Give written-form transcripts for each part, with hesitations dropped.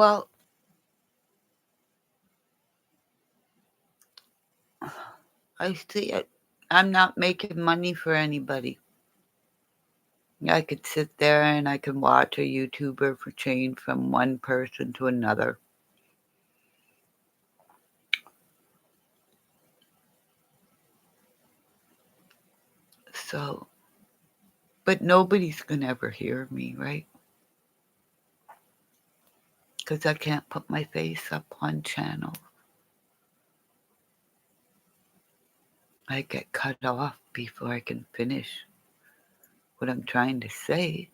Well, I see it. I'm not making money for anybody. I could sit there and I can watch a YouTuber for change from one person to another. So, but nobody's gonna ever hear me, right? Because I can't put my face up on channel. I get cut off before I can finish what I'm trying to say.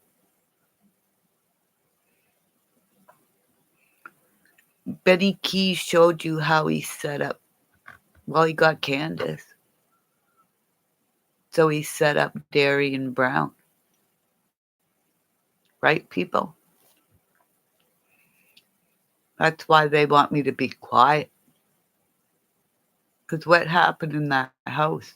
Benny Keys showed you how he set up. Well, he got Candace. So he set up Darian Brown. Right, people? That's why they want me to be quiet. Because what happened in that house?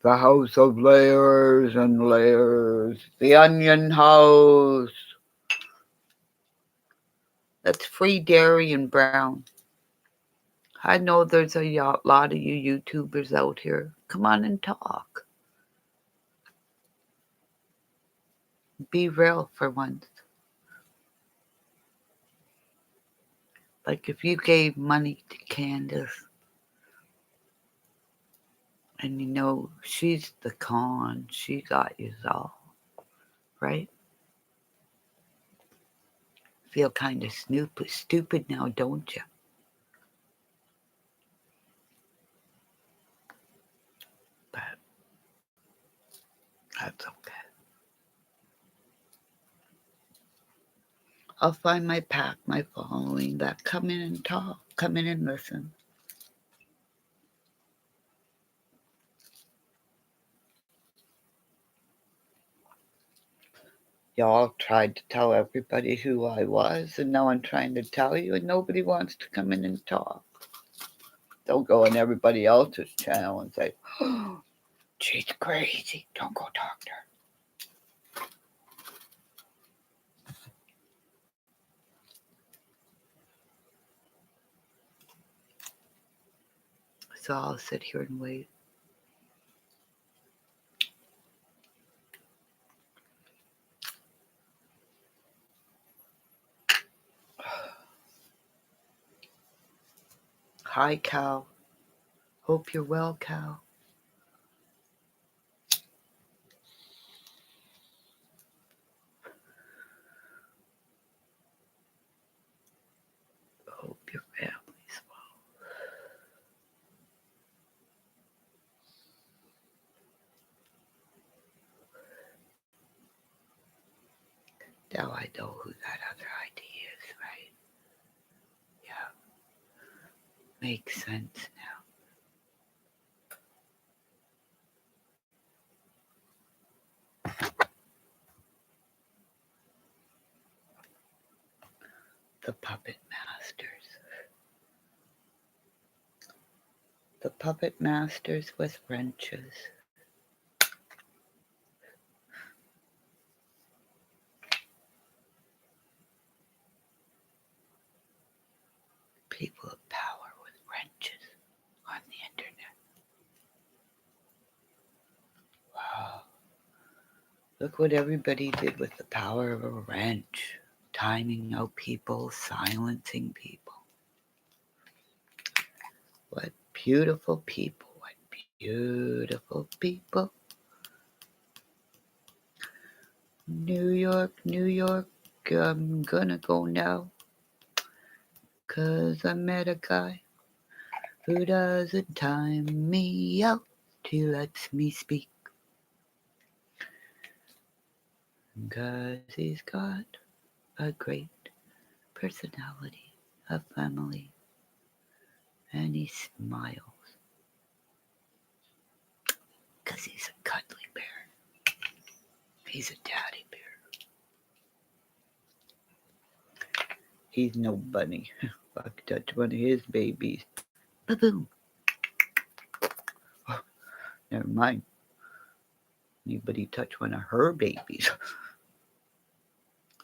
The house of layers and layers. The onion house. Let's free Darian Brown. I know there's a lot of you YouTubers out here. Come on and talk. Be real for once. Like if you gave money to Candace, and you know she's the con, she got you all, right? Feel kind of stupid now, don't you? But that's okay. I'll find my pack, my following that come in and talk, come in and listen. Y'all tried to tell everybody who I was, and now I'm trying to tell you, and nobody wants to come in and talk. They'll go on everybody else's channel and say, oh, she's crazy. Don't go talk to her. So I'll sit here and wait. Hi, Cal. Hope you're well, Cal. Hope your family's well. Now I know who that other ID is, right? Yeah. Makes sense now. The puppet masters. The puppet masters with wrenches. People of power with wrenches on the internet. Wow. Look what everybody did with the power of a wrench. Timing out people, silencing people. What beautiful people. What beautiful people. New York, New York, I'm gonna go now. 'Cause I met a guy who doesn't time me out. He lets me speak. 'Cause he's got a great personality, a family, and he smiles. 'Cause he's a cuddly bear. He's a daddy bear. He's no bunny. If I could touch one of his babies. Ba-boom. Oh, never mind. Anybody touch one of her babies.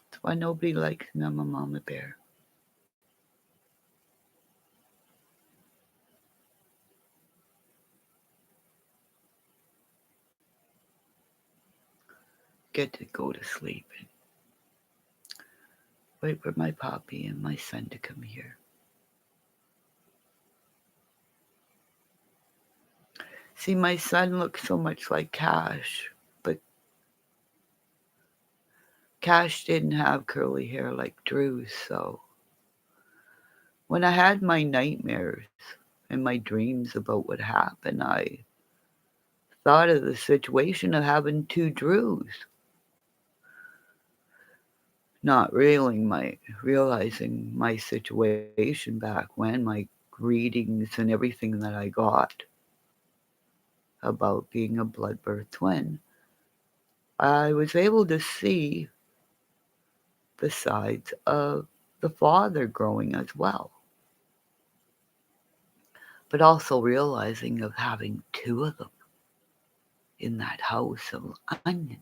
It's Why nobody likes me? I'm a mama bear. Get to go to sleep and wait for my poppy and my son to come here. See, my son looks so much like Cash, but Cash didn't have curly hair like Drew's, so when I had my nightmares and my dreams about what happened, I thought of the situation of having two Drews. Not realizing my situation back when, my readings and everything that I got about being a blood birth twin, I was able to see the sides of the father growing as well. But also realizing of having two of them in that house of onions,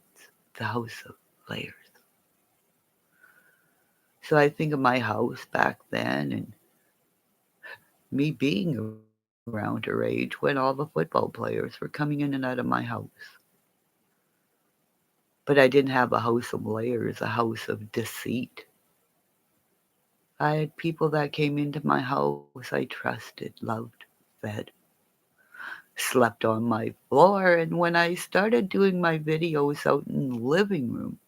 the house of layers. So I think of my house back then and me being around her age when all the football players were coming in and out of my house. But I didn't have a house of layers, a house of deceit. I had people that came into my house I trusted, loved, fed, slept on my floor, and when I started doing my videos out in the living room,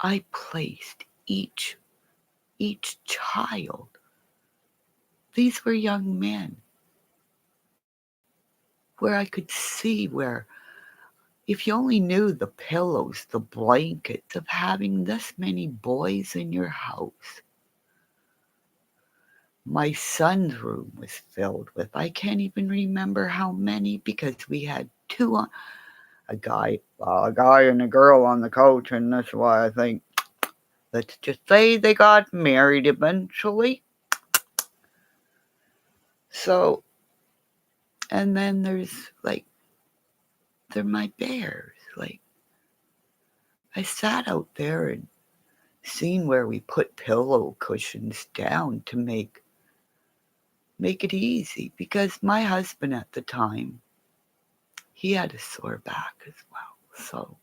I placed each child. These were young men where I could see where if you only knew the pillows, the blankets of having this many boys in your house. My son's room was filled with, I can't even remember how many because we had two on a guy and a girl on the couch, and that's why I think let's just say they got married eventually. So, and then there's like, they're my bears. Like, I sat out there and seen where we put pillow cushions down to make it easy because my husband at the time, he had a sore back as well. So,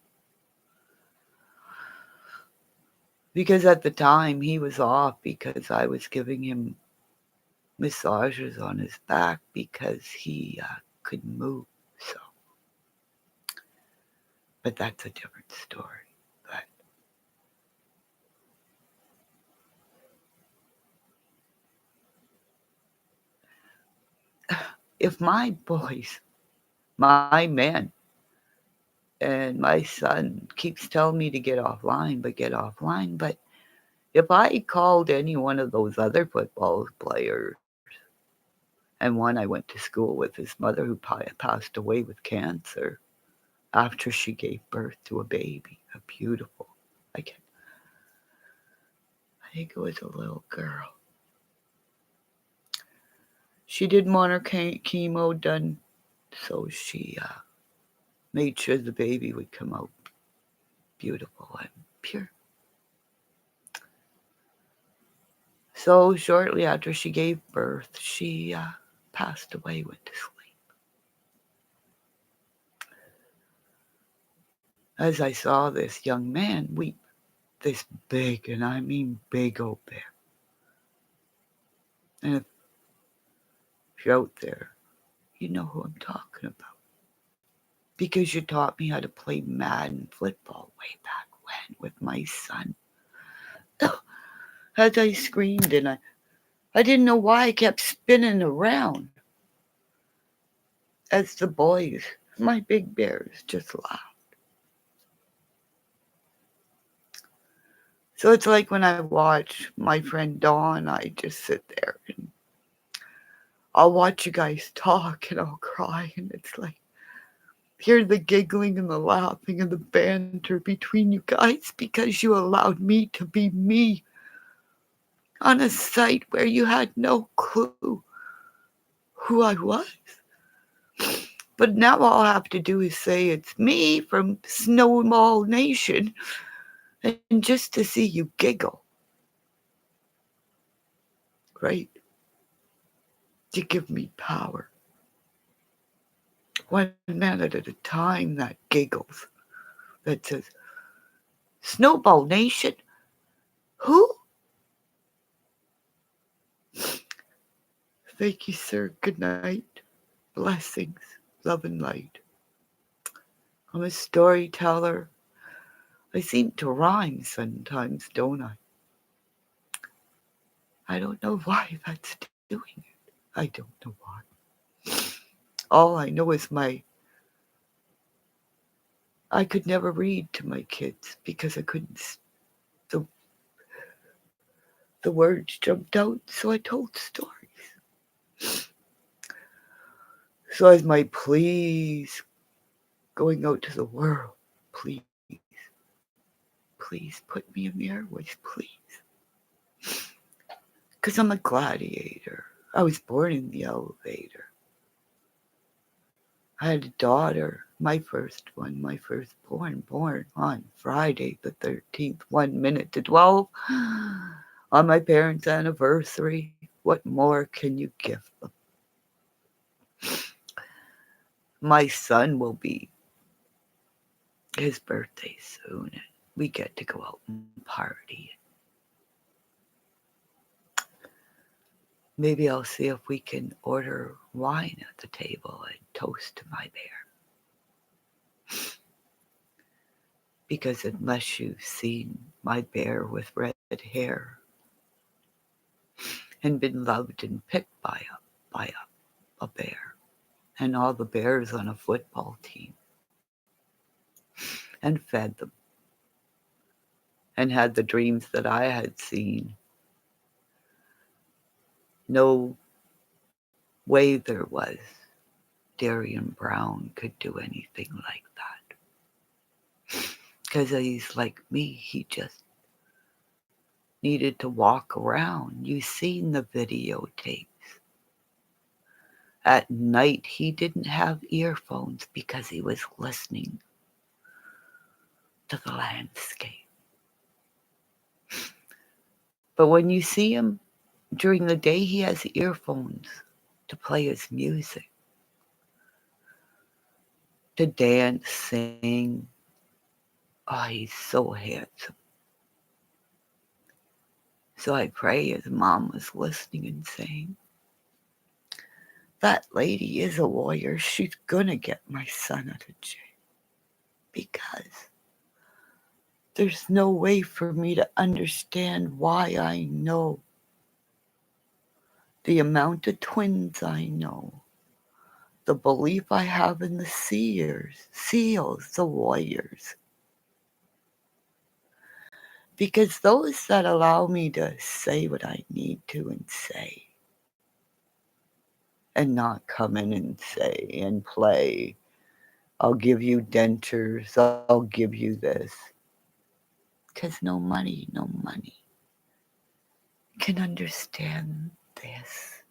because at the time he was off because I was giving him massages on his back because he couldn't move. So, but that's a different story. But if my boys, my men, and my son keeps telling me to get offline, but if I called any one of those other football players, and one I went to school with, his mother who passed away with cancer after she gave birth to a baby, a beautiful, I think it was a little girl. She didn't want her chemo done, so she made sure the baby would come out beautiful and pure. So shortly after she gave birth, she passed away, went to sleep. As I saw this young man weep, this big, and I mean big old bear. And if you're out there, you know who I'm talking about. Because you taught me how to play Madden football way back when with my son. As I screamed and I didn't know why I kept spinning around as the boys, my big bears, just laughed. So it's like when I watch my friend Dawn, I just sit there and I'll watch you guys talk and I'll cry, and it's like hear the giggling and the laughing and the banter between you guys because you allowed me to be me on a site where you had no clue who I was. But now all I have to do is say it's me from Snowball Nation, And just to see you giggle, right? You give me power. One minute at a time that giggles, that says, Snowball Nation, who? Thank you, sir. Good night. Blessings, love and light. I'm a storyteller. I seem to rhyme sometimes, don't I? I don't know why that's doing it. I don't know why. All I know is I could never read to my kids because I couldn't. The, the words jumped out, so I told stories. So as my please going out to the world, please, please put me in the airways, please. Because I'm a gladiator. I was born in the elevator. I had a daughter, my firstborn, born on Friday the 13th, 1 minute to 12, on my parents' anniversary. What more can you give them? My son will be his birthday soon, and we get to go out and party. Maybe I'll see if we can order wine at the table and toast to my bear. Because unless you've seen my bear with red hair and been loved and picked by a bear, and all the bears on a football team, and fed them, and had the dreams that I had seen, no way there was Darian Brown could do anything like that. Because he's like me, he just needed to walk around. You've seen the videotapes. At night, he didn't have earphones because he was listening to the landscape. But when you see him during the day, he has earphones to play his music, to dance, sing. Oh, he's so handsome. So I pray his mom was listening and saying, that lady is a warrior. She's gonna get my son out of jail. Because there's no way for me to understand why I know the amount of twins I know, the belief I have in the seals, the warriors. Because those that allow me to say what I need to and say, and not come in and say and play, I'll give you dentures, I'll give you this. Because no money can understand this.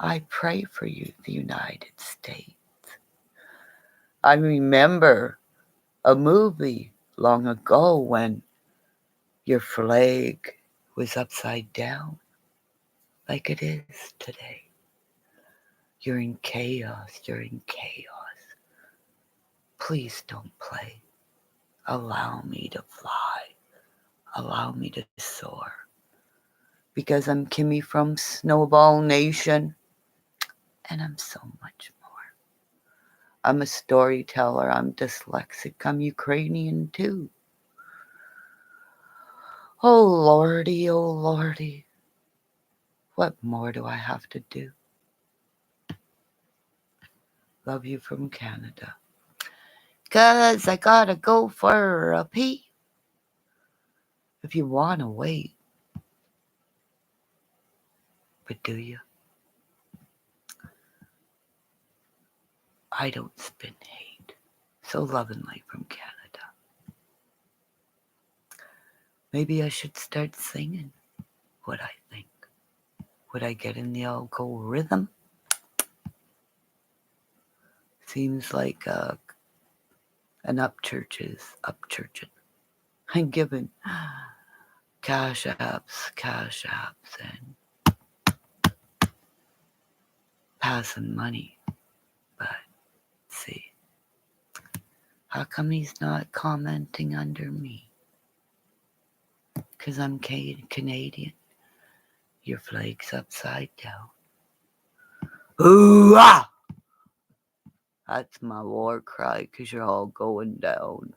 I pray for you, the United States. I remember a movie long ago when your flag was upside down like it is today. You're in chaos, you're in chaos. Please don't play. Allow me to fly. Allow me to soar. Because I'm Kimmy from Snowball Nation, and I'm so much more. I'm a storyteller, I'm dyslexic, I'm Ukrainian too. Oh Lordy, what more do I have to do? Love you from Canada. 'Cause I gotta go for a pee. If you wanna wait, but do you? I don't spin hate. So love and light from Canada. Maybe I should start singing what I think. Would I get in the algorithm? Seems like and up churches, up churching, and giving cash apps, and passing money. But see, how come he's not commenting under me? 'Cause I'm Canadian. Your flag's upside down. Ooh-ah! That's my war cry, 'cause you're all going down.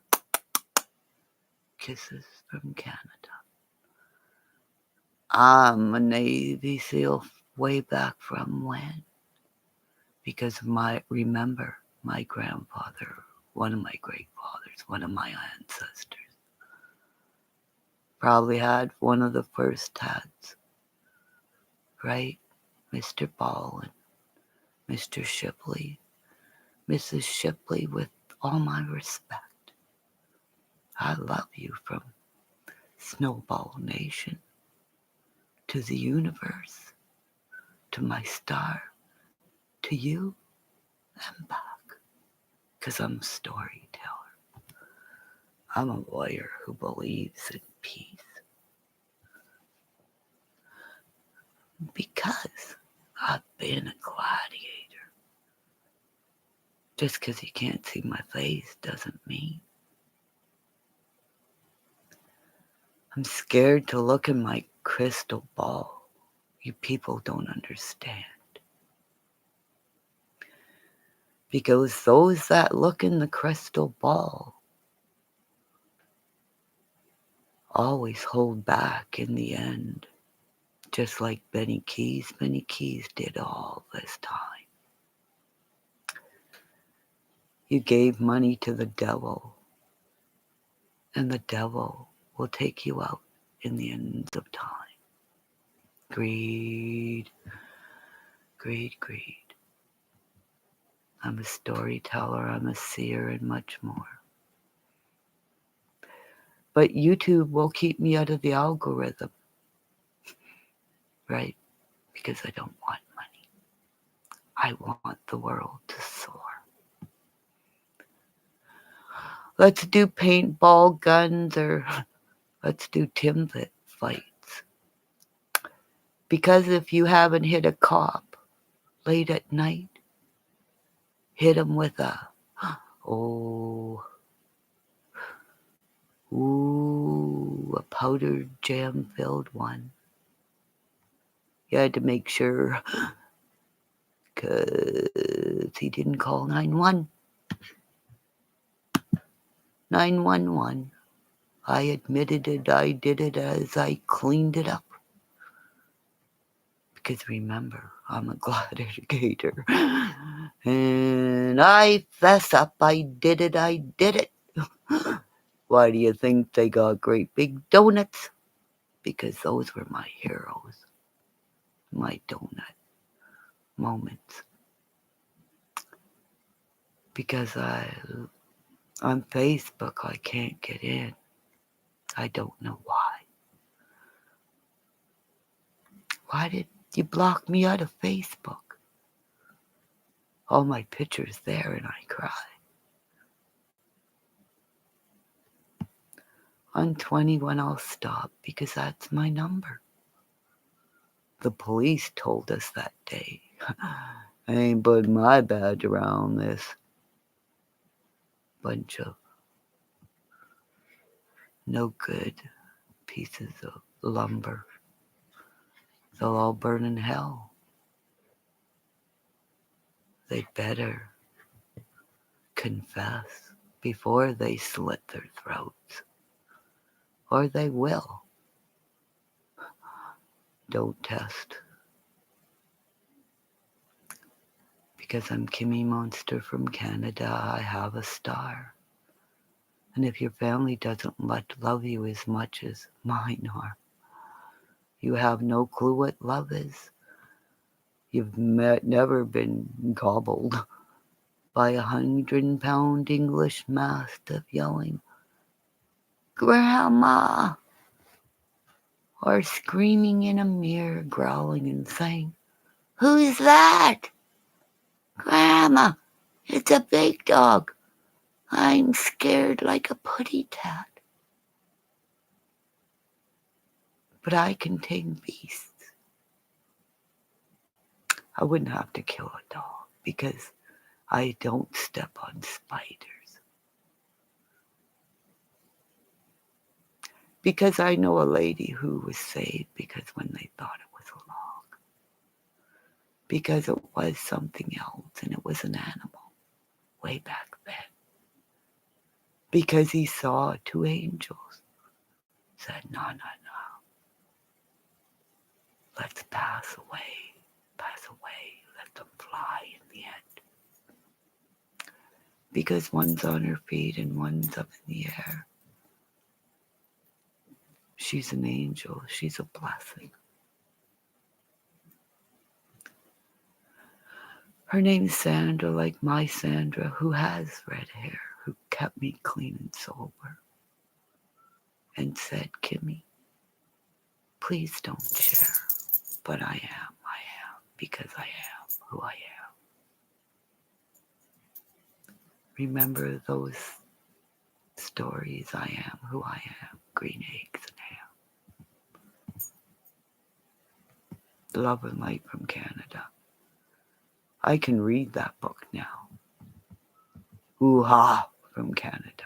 Kisses from Canada. I'm a Navy SEAL way back from when? Because remember, my grandfather, one of my great fathers, one of my ancestors, probably had one of the first tats, right? Mr. Ball and Mr. Shipley, Mrs. Shipley, with all my respect. I love you from Snowball Nation to the universe, to my star, to you, and back. 'Cause I'm a storyteller. I'm a lawyer who believes in peace. Because I've been a gladiator. Just 'cause you can't see my face doesn't mean. I'm scared to look in my crystal ball. You people don't understand. Because those that look in the crystal ball always hold back in the end. Just like Benny Keys did all this time. You gave money to the devil, and the devil will take you out in the ends of time. Greed, greed, greed. I'm a storyteller, I'm a seer, and much more. But YouTube will keep me out of the algorithm, right? Because I don't want money. I want the world to soar. Let's do paintball guns, or let's do timber fights. Because if you haven't hit a cop late at night, hit him with a powdered jam-filled one. You had to make sure, 'cause he didn't call 911. I admitted it, I did it as I cleaned it up. Because remember, I'm a gladiator. And I fess up, I did it. Why do you think they got great big donuts? Because those were my heroes. My donut moments. Because on Facebook I can't get in. I don't know why. Why did you block me out of Facebook? All my pictures there and I cry. On 21 I'll stop because that's my number. The police told us that day. I ain't put my badge around this bunch of no good pieces of lumber. They'll all burn in hell. They'd better confess before they slit their throats. Or they will. Don't test. Because I'm Kimmymonster from Canada, I have a star. And if your family doesn't love you as much as mine are, you have no clue what love is. You've never been gobbled by 100-pound English mastiff yelling, "Grandma!" or screaming in a mirror, growling and saying, "Who's that?" "Grandma, it's a big dog. I'm scared like a putty tat. But I can tame beasts. I wouldn't have to kill a dog because I don't step on spiders. Because I know a lady who was saved because when they thought it was a log. Because it was something else and it was an animal way back then. Because he saw two angels. Said, no. Let's pass away. Let them fly in the end. Because one's on her feet and one's up in the air. She's an angel. She's a blessing. Her name's Sandra, like my Sandra, who has red hair, who kept me clean and sober. And said, Kimmy, please don't share. But I am, because I am who I am. Remember those stories, I am who I am, green eggs and ham. Love and Light from Canada. I can read that book now. Ooh-ha from Canada.